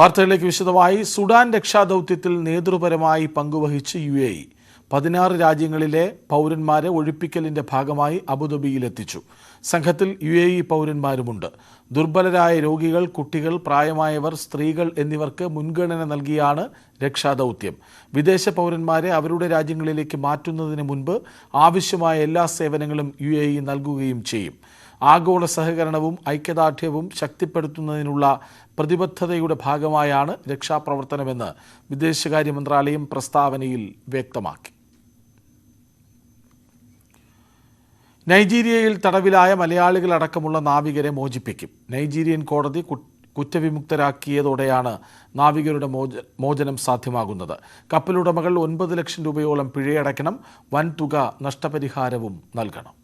വാർത്തകളിലേക്ക് വിശദമായി. Sudan രക്ഷാദൗത്യത്തിൽ നേതൃപരമായി പങ്കുവഹിച്ച് UAE 16 രാജ്യങ്ങളിലെ പൗരന്മാരെ ഒഴിപ്പിക്കലിന്റെ ഭാഗമായി അബുദാബിയിലെത്തിച്ചു. സംഘത്തിൽ UAE പൗരന്മാരുമുണ്ട്. ദുർബലരായ രോഗികൾ, കുട്ടികൾ, പ്രായമായവർ, സ്ത്രീകൾ എന്നിവർക്ക് മുൻഗണന നൽകിയാണ് രക്ഷാദൗത്യം. വിദേശ പൗരന്മാരെ അവരുടെ രാജ്യങ്ങളിലേക്ക് മാറ്റുന്നതിന് മുൻപ് ആവശ്യമായ എല്ലാ സേവനങ്ങളും UAE നൽകുകയും ചെയ്യും. ആഗോള സഹകരണവും ഐക്യദാർഢ്യവും ശക്തിപ്പെടുത്തുന്നതിനുള്ള പ്രതിബദ്ധതയുടെ ഭാഗമായാണ് രക്ഷാപ്രവർത്തനമെന്ന് വിദേശകാര്യ മന്ത്രാലയം പ്രസ്താവനയിൽ വ്യക്തമാക്കി. നൈജീരിയയിൽ തടവിലായ മലയാളികളടക്കമുള്ള നാവികരെ മോചിപ്പിക്കും. നൈജീരിയൻ കോടതി കുറ്റവിമുക്തരാക്കിയതോടെയാണ് നാവികരുടെ മോചനം സാധ്യമാകുന്നത്. കപ്പലുടമകൾ 9 ലക്ഷം രൂപയോളം പിഴയടയ്ക്കണം. വൻതുക നഷ്ടപരിഹാരവും നൽകണം.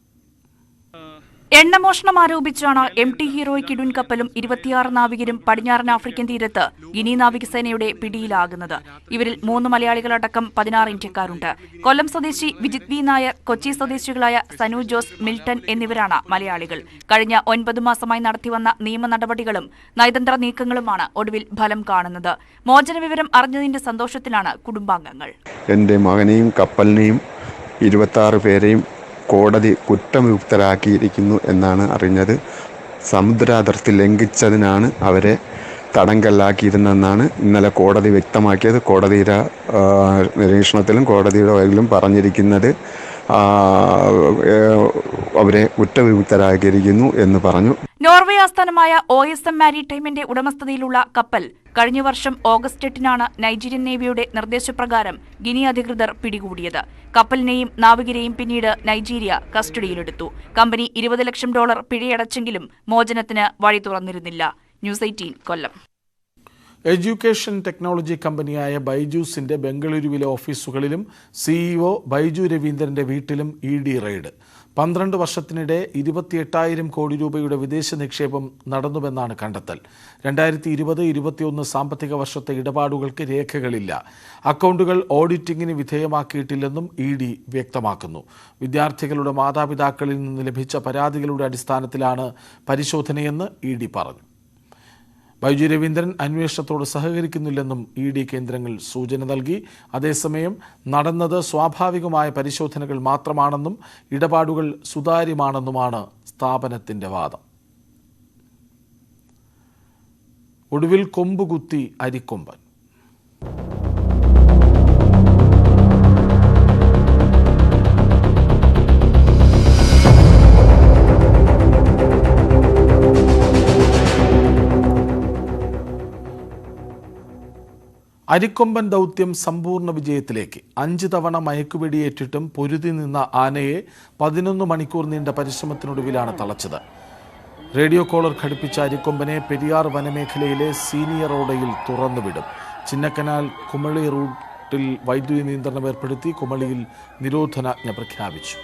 എണ്ണമോഷണം ആരോപിച്ചാണ് MT ഹീറോയ് കിഡ്വിൻ കപ്പലും 26 നാവികരും പടിഞ്ഞാറൻ ആഫ്രിക്കൻ തീരത്ത് ഗിനി നാവികസേനയുടെ പിടിയിലാകുന്നത്. ഇവരിൽ 3 മലയാളികളടക്കം 16 ഇന്ത്യക്കാരുണ്ട്. കൊല്ലം സ്വദേശി വിജിത് വി നായർ, കൊച്ചി സ്വദേശികളായ സനു ജോസ്, മിൽട്ടൺ എന്നിവരാണ് മലയാളികൾ. കഴിഞ്ഞ 9 മാസമായി നടത്തിവന്ന നിയമ നടപടികളും നയതന്ത്ര നീക്കങ്ങളുമാണ് ഒടുവിൽ ഫലം കാണുന്നത്. മോചന വിവരം അറിഞ്ഞതിന്റെ സന്തോഷത്തിലാണ് കുടുംബാംഗങ്ങൾ. എന്റെ മകനെയും കപ്പലിനെയും 26 പേരെയും കോടതി കുറ്റവിമുക്തരാക്കിയിരിക്കുന്നു എന്നാണ് അറിഞ്ഞത്. സമുദ്രാതിർത്തി ലംഘിച്ചതിനാണ് അവരെ തടങ്കലിലാക്കിയിരുന്നെന്നാണ് ഇന്നലെ കോടതി വ്യക്തമാക്കിയത്. കോടതിയുടെ നിരീക്ഷണത്തിലും കോടതിയുടെ വഴിയിലും പറഞ്ഞിരിക്കുന്നത് അവരെ കുറ്റവിമുക്തരാക്കിയിരിക്കുന്നു എന്ന് പറഞ്ഞു. നോർവേ ആസ്ഥാനമായ OSM മാരിടൈമിന്റെ ഉടമസ്ഥതയിലുള്ള കപ്പൽ കഴിഞ്ഞ വർഷം ഓഗസ്റ്റ് 8-നാണ് നൈജീരിയൻ നേവിയുടെ നിർദ്ദേശപ്രകാരം ഗിനി അധികൃതർ പിടികൂടിയത്. കപ്പലിനെയും നാവികരെയും പിന്നീട് നൈജീരിയ കസ്റ്റഡിയിലെടുത്തു. കമ്പനി $20 ലക്ഷം പിഴയടച്ചെങ്കിലും മോചനത്തിന് വഴി തുറന്നിരുന്നില്ല. ന്യൂസ് 18 കൊല്ലം. എഡ്യൂക്കേഷൻ ടെക്നോളജി കമ്പനിയായ ബൈജൂസിന്റെ ബംഗളൂരുവിലെ ഓഫീസുകളിലും CEO ബൈജു രവീന്ദ്രന്റെ വീട്ടിലും ED റെയ്ഡ്. 12 വർഷത്തിനിടെ 28,000 കോടി രൂപയുടെ വിദേശ നിക്ഷേപം നടന്നുവെന്നാണ് കണ്ടെത്തൽ. 2020-21 സാമ്പത്തിക വർഷത്തെ ഇടപാടുകൾക്ക് രേഖകളില്ല. അക്കൗണ്ടുകൾ ഓഡിറ്റിംഗിന് വിധേയമാക്കിയിട്ടില്ലെന്നും ED വ്യക്തമാക്കുന്നു. വിദ്യാർത്ഥികളുടെ മാതാപിതാക്കളിൽ നിന്ന് ലഭിച്ച പരാതികളുടെ അടിസ്ഥാനത്തിലാണ് പരിശോധനയെന്ന് ED പറഞ്ഞു. ബൈജു രവീന്ദ്രൻ അന്വേഷണത്തോട് സഹകരിക്കുന്നില്ലെന്നും ED കേന്ദ്രങ്ങൾ സൂചന നൽകി. അതേസമയം നടന്നത് സ്വാഭാവികമായ പരിശോധനകൾ മാത്രമാണെന്നും ഇടപാടുകൾ സുതാര്യമാണെന്നുമാണ് സ്ഥാപനത്തിന്റെ വാദം. ഒടുവിൽ കൊമ്പുകുത്തി അരിക്കൊമ്പൻ. അരിക്കൊമ്പൻ ദൗത്യം സമ്പൂർണ്ണ വിജയത്തിലേക്ക്. 5 തവണ മയക്കുവെടിയേറ്റിട്ടും പൊരുതി നിന്ന ആനയെ 11 മണിക്കൂർ നീണ്ട പരിശ്രമത്തിനൊടുവിലാണ് തളച്ചത്. റേഡിയോ കോളർ ഘടിപ്പിച്ച അരിക്കൊമ്പനെ പെരിയാർ വനമേഖലയിലെ സീനിയർ ഓടയിൽ തുറന്നുവിടും. ചിന്നക്കനാൽ കുമളി റൂട്ടിൽ വൈദ്യുതി നിയന്ത്രണം ഏർപ്പെടുത്തി കുമളിയിൽ നിരോധനാജ്ഞ പ്രഖ്യാപിച്ചു.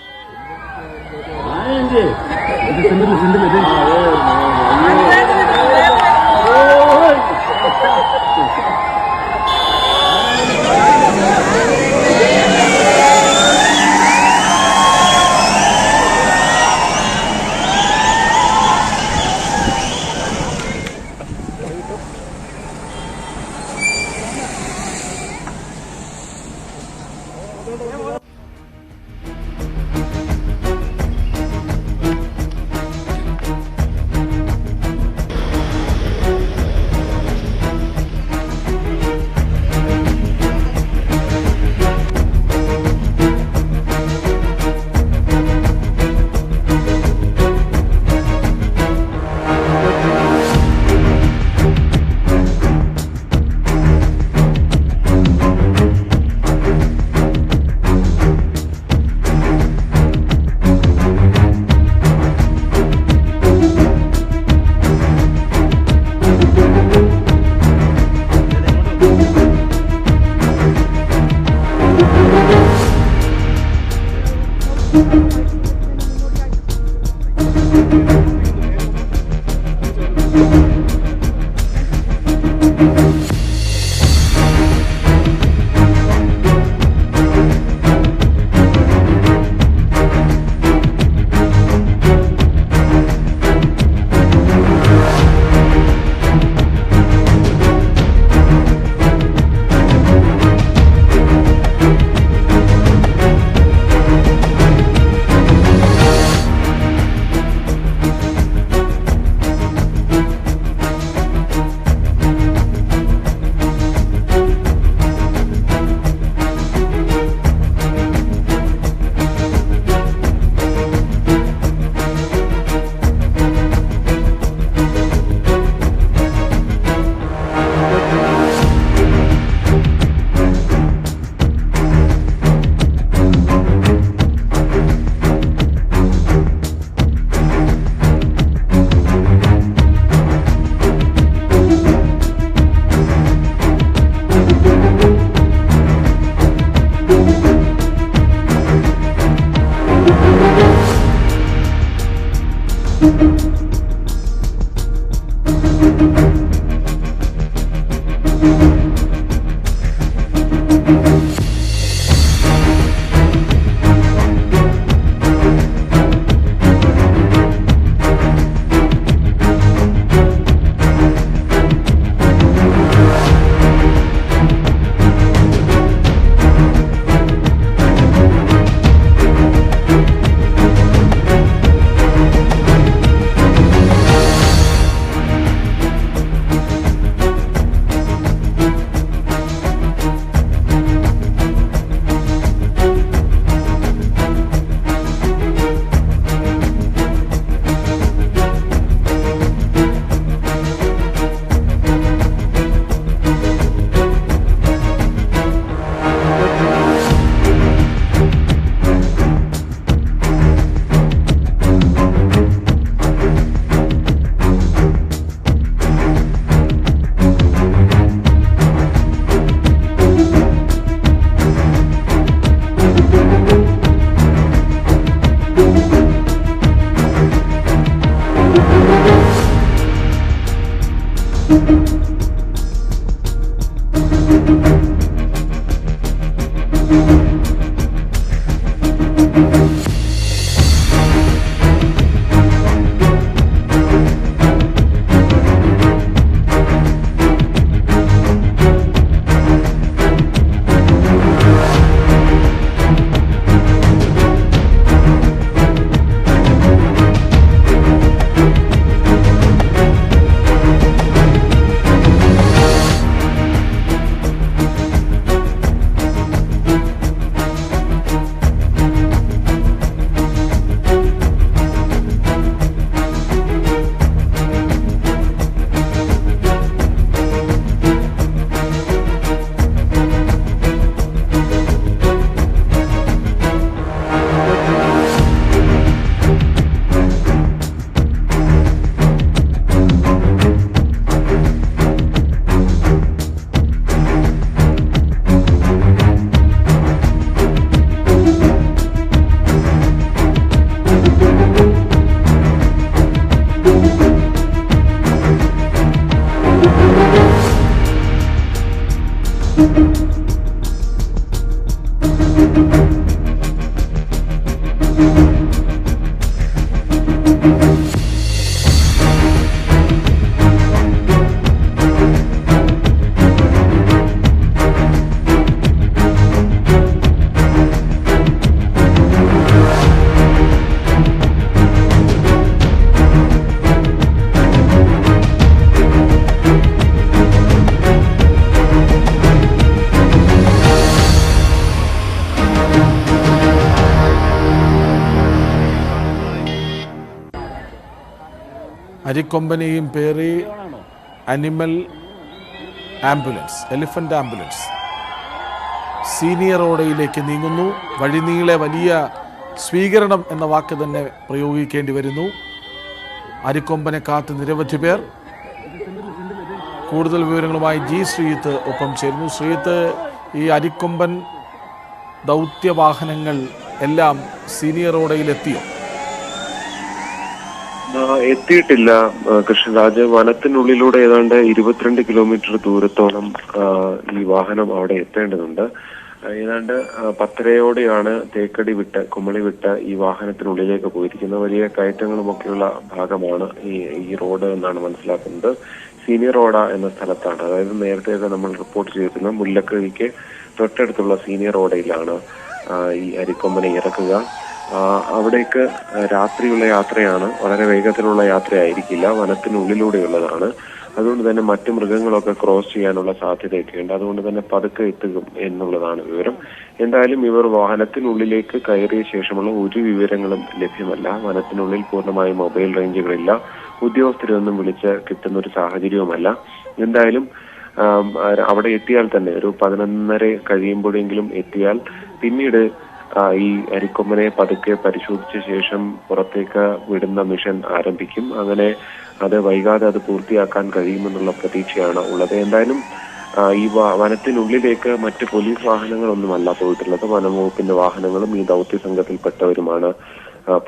അരിക്കൊമ്പനെയും പേറി അനിമൽ ആംബുലൻസ്, എലിഫന്റ് ആംബുലൻസ് സീനിയർ ഓടയിലേക്ക് നീങ്ങുന്നു. വഴിനീളെ വലിയ സ്വീകരണം എന്ന വാക്ക് തന്നെ പ്രയോഗിക്കേണ്ടി വരുന്നു. അരിക്കൊമ്പനെ കാത്ത് നിരവധി പേർ. കൂടുതൽ വിവരങ്ങളുമായി ജി ശ്രീജിത്ത് ഒപ്പം ചേരുന്നു. ശ്രീജിത്ത്, ഈ അരിക്കൊമ്പൻ ദൗത്യവാഹനങ്ങൾ എല്ലാം സീനിയർ ഓടയിലെത്തിയോ? എത്തിയിട്ടില്ല കൃഷ്ണരാജ്. വനത്തിനുള്ളിലൂടെ ഏതാണ്ട് 22 കിലോമീറ്റർ ദൂരത്തോളം ഈ വാഹനം അവിടെ എത്തേണ്ടതുണ്ട്. ഏതാണ്ട് 10:30 തേക്കടി വിട്ട് കുമളി വിട്ട് ഈ വാഹനത്തിനുള്ളിലേക്ക് പോയിരിക്കുന്നത്. വലിയ കയറ്റങ്ങളുമൊക്കെയുള്ള ഭാഗമാണ് ഈ റോഡ് എന്നാണ് മനസ്സിലാക്കുന്നത്. സീനിയർ റോഡ എന്ന സ്ഥലത്താണ്, അതായത് നേരത്തെ നമ്മൾ റിപ്പോർട്ട് ചെയ്തിരുന്ന മുല്ലക്കഴിക്ക് തൊട്ടടുത്തുള്ള സീനിയർ റോഡയിലാണ് ഈ അരിക്കൊമ്പനെ ഇറക്കുക. അവിടേക്ക് രാത്രിയുള്ള യാത്രയാണ്, വളരെ വേഗത്തിലുള്ള യാത്രയായിരിക്കില്ല, വനത്തിനുള്ളിലൂടെയുള്ളതാണ്. അതുകൊണ്ട് തന്നെ മറ്റു മൃഗങ്ങളൊക്കെ ക്രോസ് ചെയ്യാനുള്ള സാധ്യതയൊക്കെയുണ്ട്. അതുകൊണ്ട് തന്നെ പതുക്കെ എത്തും എന്നുള്ളതാണ് വിവരം. എന്തായാലും ഇവർ വാഹനത്തിനുള്ളിലേക്ക് കയറിയ ശേഷമുള്ള ഒരു വിവരങ്ങളും ലഭ്യമല്ല. വനത്തിനുള്ളിൽ പൂർണ്ണമായും മൊബൈൽ റേഞ്ചുകളില്ല, ഉദ്യോഗസ്ഥരൊന്നും വിളിച്ച് കിട്ടുന്ന ഒരു സാഹചര്യവുമല്ല. എന്തായാലും അവിടെ എത്തിയാൽ തന്നെ ഒരു 11:30 കഴിയുമ്പോഴെങ്കിലും എത്തിയാൽ പിന്നീട് ഈ അരിക്കൊമ്പനെ പതുക്കെ പരിശോധിച്ച ശേഷം പുറത്തേക്ക് വിടുന്ന മിഷൻ ആരംഭിക്കും. അങ്ങനെ അത് വൈകാതെ അത് പൂർത്തിയാക്കാൻ കഴിയുമെന്നുള്ള പ്രതീക്ഷയാണ് ഉള്ളത്. എന്തായാലും ഈ വനത്തിനുള്ളിലേക്ക് മറ്റ് പോലീസ് വാഹനങ്ങളൊന്നുമല്ല പോയിട്ടുള്ളത്. വനംവകുപ്പിന്റെ വാഹനങ്ങളും ഈ ദൗത്യ സംഘത്തിൽപ്പെട്ടവരുമാണ്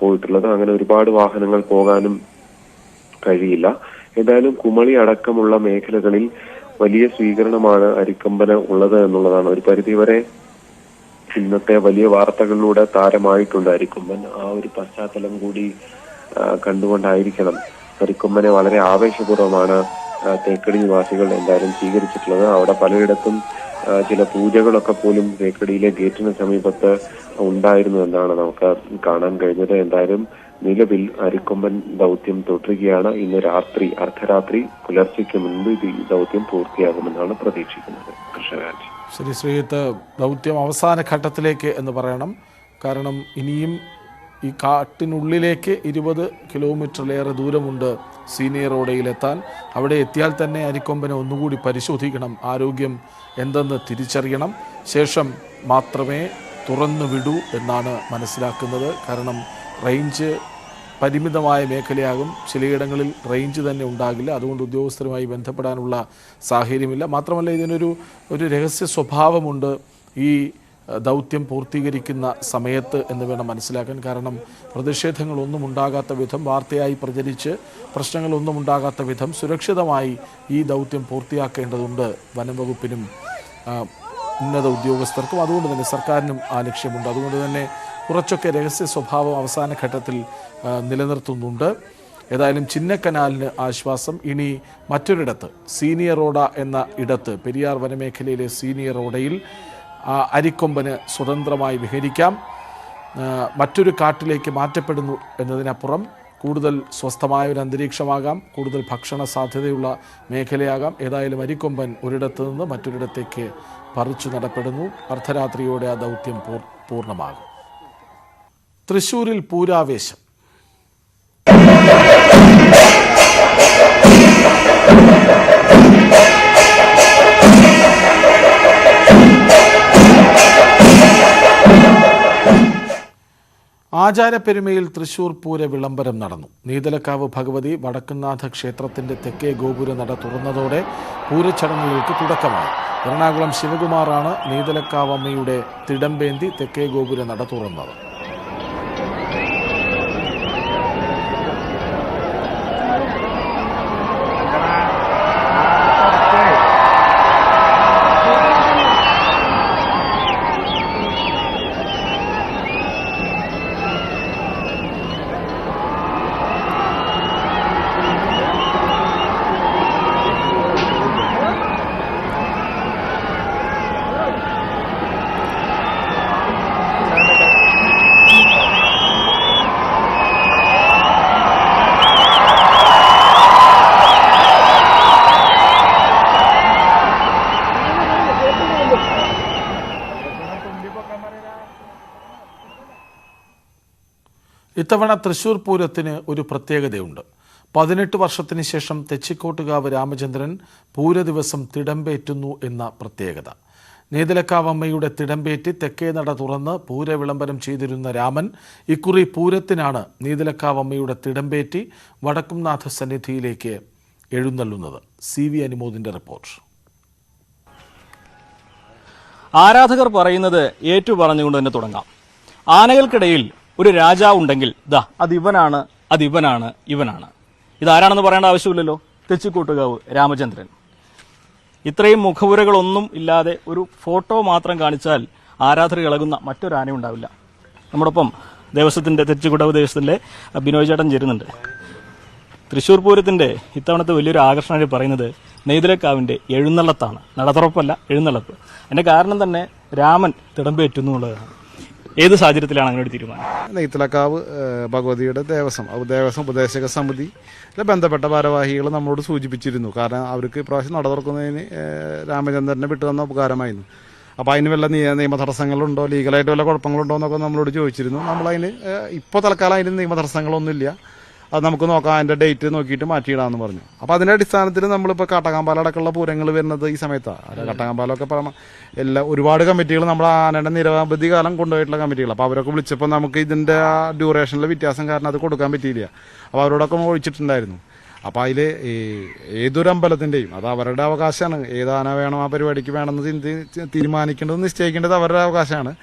പോയിട്ടുള്ളത്. അങ്ങനെ ഒരുപാട് വാഹനങ്ങൾ പോകാനും കഴിയില്ല. എന്തായാലും കുമളി അടക്കമുള്ള മേഖലകളിൽ വലിയ സ്വീകരണമാണ് അരിക്കൊമ്പന് ഉള്ളത് എന്നുള്ളതാണ്. ഒരു പരിധിവരെ ഇന്നത്തെ വലിയ വാർത്തകളിലൂടെ താരമായിട്ടുണ്ട് അരിക്കൊമ്പൻ. ആ ഒരു പശ്ചാത്തലം കൂടി കണ്ടുകൊണ്ടായിരിക്കണം അരിക്കൊമ്പനെ വളരെ ആവേശപൂർവ്വമാണ് തേക്കടി നിവാസികൾ എന്തായാലും സ്വീകരിച്ചിട്ടുള്ളത്. അവിടെ പലയിടത്തും ചില പൂജകളൊക്കെ പോലും തേക്കടിയിലെ ഗേറ്റിന് സമീപത്ത് ഉണ്ടായിരുന്നു എന്നാണ് നമുക്ക് കാണാൻ കഴിഞ്ഞത്. എന്തായാലും നിലവിൽ അരിക്കൊമ്പൻ ദൗത്യം തുടരുകയാണ്. ഇന്ന് രാത്രി അർദ്ധരാത്രി പുലർച്ചയ്ക്ക് മുൻപ് ഈ ദൗത്യം പൂർത്തിയാകുമെന്നാണ് പ്രതീക്ഷിക്കുന്നത്. കൃഷ്ണരാജ്. ശരി ശ്രീജിത്ത്, ദൗത്യം അവസാന ഘട്ടത്തിലേക്ക് എന്ന് പറയണം. കാരണം ഇനിയും ഈ കാട്ടിനുള്ളിലേക്ക് 20 കിലോമീറ്ററിലേറെ ദൂരമുണ്ട് സീനിയർ റോഡയിലെത്താൻ. അവിടെ എത്തിയാൽ തന്നെ അരിക്കൊമ്പനെ ഒന്നുകൂടി പരിശോധിക്കണം, ആരോഗ്യം എന്തെന്ന് തിരിച്ചറിയണം, ശേഷം മാത്രമേ തുറന്നു വിടൂ എന്നാണ് മനസ്സിലാക്കുന്നത്. കാരണം റേഞ്ച് പരിമിതമായ മേഖലയാകും, ചിലയിടങ്ങളിൽ റേഞ്ച് തന്നെ ഉണ്ടാകില്ല, അതുകൊണ്ട് ഉദ്യോഗസ്ഥരുമായി ബന്ധപ്പെടാനുള്ള സാഹചര്യമില്ല. മാത്രമല്ല ഇതിനൊരു രഹസ്യ സ്വഭാവമുണ്ട് ഈ ദൗത്യം പൂർത്തീകരിക്കുന്ന സമയത്ത് എന്ന് വേണം മനസ്സിലാക്കാൻ. കാരണം പ്രതിഷേധങ്ങളൊന്നും ഉണ്ടാകാത്ത വിധം, വാർത്തയായി പ്രചരിച്ച് പ്രശ്നങ്ങളൊന്നും ഉണ്ടാകാത്ത വിധം സുരക്ഷിതമായി ഈ ദൗത്യം പൂർത്തിയാക്കേണ്ടതുണ്ട് വനം വകുപ്പിനും ഉന്നത ഉദ്യോഗസ്ഥർക്കും. അതുകൊണ്ട് തന്നെ സർക്കാരിനും ആ ലക്ഷ്യമുണ്ട്. അതുകൊണ്ട് തന്നെ കുറച്ചൊക്കെ രഹസ്യ സ്വഭാവം അവസാന ഘട്ടത്തിൽ നിലനിർത്തുന്നുണ്ട്. ഏതായാലും ചിന്നക്കനാലിന് ആശ്വാസം. ഇനി മറ്റൊരിടത്ത് സീനിയർ റോഡ എന്ന ഇടത്ത്, പെരിയാർ വനമേഖലയിലെ സീനിയർ റോഡയിൽ അരിക്കൊമ്പന് സ്വതന്ത്രമായി വിഹരിക്കാം. മറ്റൊരു കാട്ടിലേക്ക് മാറ്റപ്പെടുന്നു എന്നതിനപ്പുറം കൂടുതൽ സ്വസ്ഥമായ ഒരു അന്തരീക്ഷമാകാം, കൂടുതൽ ഭക്ഷണ സാധ്യതയുള്ള മേഖലയാകാം. ഏതായാലും അരിക്കൊമ്പൻ ഒരിടത്ത് നിന്ന് മറ്റൊരിടത്തേക്ക് പറിച്ചു നടപ്പെടുന്നു. അർദ്ധരാത്രിയോടെ ആ ദൗത്യം പൂർണ്ണമാകും. തൃശ്ശൂരിൽ പൂരാവേശം. ആചാരപ്പെരുമയിൽ തൃശൂർ പൂര വിളംബരം നടന്നു. നീതലക്കാവ് ഭഗവതി വടക്കുംനാഥ ക്ഷേത്രത്തിന്റെ തെക്കേ ഗോപുര നട തുറന്നതോടെ പൂരച്ചടങ്ങുകൾക്ക് തുടക്കമായി. എറണാകുളം ശിവകുമാറാണ് നീതലക്കാവ് അമ്മയുടെ തിടമ്പേന്തി തെക്കേ ഗോപുര നട തുറന്നത്. ഇത്തവണ തൃശൂർ പൂരത്തിന് ഒരു പ്രത്യേകതയുണ്ട്. 18 വർഷത്തിന് ശേഷം തെച്ചിക്കോട്ടുകാവ് രാമചന്ദ്രൻ പൂര ദിവസം തിടമ്പേറ്റുന്നു എന്ന പ്രത്യേകത. നീതലക്കാവ് അമ്മയുടെ തിടമ്പേറ്റി തെക്കേ നട തുറന്ന് പൂര വിളംബരം ചെയ്തിരുന്ന രാമൻ ഇക്കുറി പൂരത്തിനാണ് നീതലക്കാവ് അമ്മയുടെ തിടമ്പേറ്റി വടക്കുംനാഥ സന്നിധിയിലേക്ക് എഴുന്നള്ളുന്നത്. CV അനുമോദിന്റെ report. ആരാധകർ പറയുന്നത് ഏറ്റു പറഞ്ഞുകൊണ്ട് തന്നെ തുടങ്ങാം. ആനകൾക്കിടയിൽ ഒരു രാജാവുണ്ടെങ്കിൽ ദാ അതിവനാണ്, ഇവനാണ്. ഇതാരാണെന്ന് പറയേണ്ട ആവശ്യമില്ലല്ലോ. തെച്ചിക്കോട്ടുകാവ് രാമചന്ദ്രൻ. ഇത്രയും മുഖവുരകളൊന്നും ഇല്ലാതെ ഒരു ഫോട്ടോ മാത്രം കാണിച്ചാൽ ആരാധകർ ഇളകുന്ന മറ്റൊരു ആന ഉണ്ടാവില്ല. നമ്മോടൊപ്പം തെച്ചിക്കോട്ടുകാവ് ദേവസ്വത്തിലെ ബിനോയ് ചേട്ടൻ ചേരുന്നുണ്ട്. തൃശ്ശൂർ പൂരത്തിന്റെ ഇത്തവണത്തെ വലിയൊരു ആകർഷണം പറയുന്നത് നെയ്തലക്കാവിന്റെ എഴുന്നള്ളത്താണ്. നടതുറപ്പല്ല, എഴുന്നള്ളത്ത്. അതിന്റെ കാരണം തന്നെ രാമൻ തിടമ്പേറ്റുന്നു എന്നുള്ളതാണ്. ഏത് സാഹചര്യത്തിലാണ് അങ്ങനെ ഒരു തീരുമാനം? നെയ്തലക്കാവ് ഭഗവതിയുടെ ദേവസ്വം ഉപദേശക സമിതി ബന്ധപ്പെട്ട ഭാരവാഹികൾ നമ്മളോട് സൂചിപ്പിച്ചിരുന്നു. കാരണം അവർക്ക് ഇപ്രാവശ്യം നട തുറക്കുന്നതിന് രാമചന്ദ്രനെ വിട്ടു തന്ന ഉപകാരമായിരുന്നു. അപ്പോൾ അതിന് വല്ല നിയമ തടസ്സങ്ങളുണ്ടോ, ലീഗലായിട്ട് വല്ല കുഴപ്പങ്ങളുണ്ടോ എന്നൊക്കെ നമ്മളോട് ചോദിച്ചിരുന്നു. നമ്മളതിന് ഇപ്പോൾ തൽക്കാലം അതിന് നിയമ തടസ്സങ്ങളൊന്നുമില്ല, അത് നമുക്ക് നോക്കാം, അതിൻ്റെ ഡേറ്റ് നോക്കിയിട്ട് മാറ്റിയിടാമെന്ന് പറഞ്ഞു. അപ്പോൾ അതിൻ്റെ അടിസ്ഥാനത്തിൽ നമ്മളിപ്പോൾ കാട്ടകാമ്പാലടക്കമുള്ള പൂരങ്ങൾ വരുന്നത് ഈ സമയത്താണ്. കാട്ടകാമ്പാലമൊക്കെ ഒരുപാട് കമ്മിറ്റികൾ നമ്മുടെ ആനയുടെ നിരവധി കാലം കൊണ്ടുപോയിട്ടുള്ള കമ്മിറ്റികൾ. അപ്പോൾ അവരൊക്കെ വിളിച്ചപ്പോൾ നമുക്ക് ഇതിൻ്റെ ഡ്യൂറേഷനിലെ വ്യത്യാസം കാരണം അത് കൊടുക്കാൻ പറ്റിയില്ല. അപ്പോൾ അവരോടൊക്കെ ഒഴിച്ചിട്ടുണ്ടായിരുന്നു. അപ്പോൾ അതിൽ ഏതൊരു അമ്പലത്തിൻ്റെയും അത് അവരുടെ അവകാശമാണ്. ഏത് ആന വേണം ആ പരിപാടിക്ക് വേണമെന്ന് തീരുമാനിക്കേണ്ടത്, നിശ്ചയിക്കേണ്ടത് അവരുടെ അവകാശമാണ്.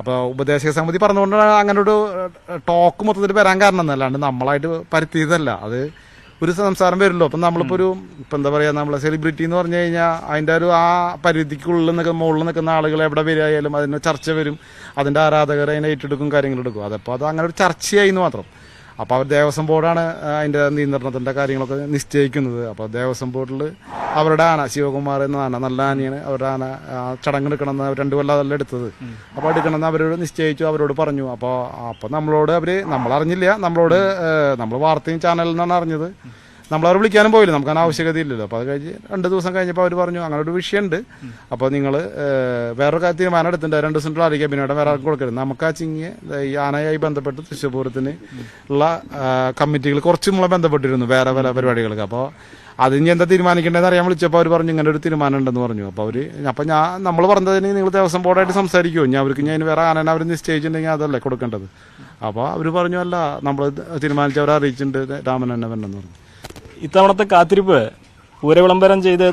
അപ്പോൾ ഉപദേശക സമിതി പറഞ്ഞുകൊണ്ടാണ് അങ്ങനെ ഒരു ടോക്ക് മൊത്തത്തിൽ വരാൻ കാരണം എന്നല്ലാണ്ട് നമ്മളായിട്ട് പരത്തിയതല്ല. അത് ഒരു സംസാരം വരുമല്ലോ. അപ്പം നമ്മളിപ്പോൾ ഇപ്പം എന്താ പറയുക, നമ്മളെ സെലിബ്രിറ്റി എന്ന് പറഞ്ഞു കഴിഞ്ഞാൽ അതിൻ്റെ ആ പരിധിക്കുള്ളിൽ മുകളിൽ നിൽക്കുന്ന ആളുകൾ എവിടെ വരികയായാലും അതിന് ചർച്ച വരും, അതിൻ്റെ ആരാധകർ അതിനെ ഏറ്റെടുക്കും, കാര്യങ്ങളെടുക്കും. അതപ്പോൾ അത് അങ്ങനെ ഒരു ചർച്ചയായി എന്ന് മാത്രം. അപ്പോൾ അവർ ദേവസ്വം ബോർഡാണ് അതിൻ്റെ നിയന്ത്രണത്തിൻ്റെ കാര്യങ്ങളൊക്കെ നിശ്ചയിക്കുന്നത്. അപ്പോൾ ദേവസ്വം ബോർഡിൽ അവരുടെ ആന ശിവകുമാർ എന്ന ആന, നല്ല ആനയാണ്, അവരുടെ ആന ചടങ്ങ് എടുക്കണമെന്ന് 2 കൊല്ലം അതല്ല എടുത്തത്. അപ്പോൾ എടുക്കണമെന്ന് അവരോട് നിശ്ചയിച്ചു, അവരോട് പറഞ്ഞു. അപ്പോൾ നമ്മളോട് നമ്മളറിഞ്ഞില്ല, നമ്മൾ വാർത്തയും ചാനലിൽ നിന്നാണ് അറിഞ്ഞത്. നമ്മളവർ വിളിക്കാനും പോയില്ല, നമുക്ക് അതിന് ആവശ്യകതയില്ലല്ലോ. അപ്പോൾ അത് കഴിഞ്ഞ് 2 ദിവസം കഴിഞ്ഞപ്പോൾ അവർ പറഞ്ഞു അങ്ങനെ ഒരു വിഷയമുണ്ട്, അപ്പോൾ നിങ്ങൾ വേറൊരു തീരുമാനം എടുത്തിട്ടുണ്ട്, 2 ദിവസം അറിയിക്കുക, പിന്നെ വേറെ ആൾക്ക് കൊടുക്കരുത്. നമുക്ക് ആ ചിങ്ങിയെ ഈ ആനയായി ബന്ധപ്പെട്ട് തൃശ്ശൂർ പൂരത്തിന് ഉള്ള കമ്മിറ്റികൾ കുറച്ച് നമ്മളെ ബന്ധപ്പെട്ടിരുന്നു വേറെ പല പരിപാടികൾക്ക്. അപ്പോൾ അതിന് എന്താ തീരുമാനിക്കേണ്ടതെന്ന് അറിയാൻ വിളിച്ചപ്പോൾ അവർ പറഞ്ഞു ഇങ്ങനെ ഒരു തീരുമാനം ഉണ്ടെന്ന് പറഞ്ഞു. അപ്പോൾ നമ്മൾ പറഞ്ഞതിന് നിങ്ങൾ ദേവസ്വം ബോർഡായിട്ട് സംസാരിക്കുമോ, അവർക്ക് ഞാൻ വേറെ ആനനെ അവർ നിശ്ചയിച്ചിട്ടുണ്ടെങ്കിൽ അതല്ലേ കൊടുക്കേണ്ടത്. അപ്പോൾ അവർ പറഞ്ഞു അല്ല, നമ്മൾ തീരുമാനിച്ചവരെ അറിയിച്ചിട്ടുണ്ട്, രാമൻ തന്നെ വരണമെന്ന് പറഞ്ഞു. ഇത്തവണത്തെ കാത്തിരിപ്പ് പൂരവിളംബരം ചെയ്ത്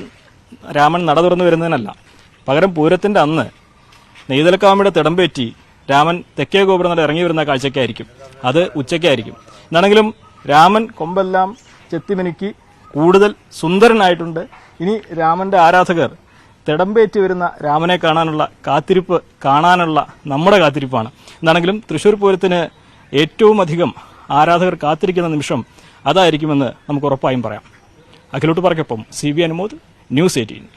രാമൻ നട തുറന്നു വരുന്നതിനല്ല, പകരം പൂരത്തിന്റെ അന്ന് നെയ്തലക്കാമയുടെ തിടമ്പേറ്റി രാമൻ തെക്കേ ഗോപുരം ഇറങ്ങി വരുന്ന കാഴ്ചയ്ക്കായിരിക്കും. അത് ഉച്ചയ്ക്കായിരിക്കും. എന്നാണെങ്കിലും രാമൻ കൊമ്പെല്ലാം ചെത്തിമിനുക്കി കൂടുതൽ സുന്ദരനായിട്ടുണ്ട്. ഇനി രാമന്റെ ആരാധകർ തിടമ്പേറ്റി വരുന്ന രാമനെ കാണാനുള്ള കാത്തിരിപ്പ്, കാണാനുള്ള നമ്മുടെ കാത്തിരിപ്പാണ്. എന്താണെങ്കിലും തൃശ്ശൂർ പൂരത്തിന് ഏറ്റവും അധികം ആരാധകർ കാത്തിരിക്കുന്ന നിമിഷം അതായിരിക്കുമെന്ന് നമുക്ക് ഉറപ്പായും പറയാം. അഖിലോട്ട് പറക്കൊപ്പം CB അനുമോദ്, ന്യൂസ് 18.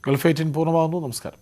ഗൾഫ് 18 പൂർണ്ണമാകുന്നു. നമസ്കാരം.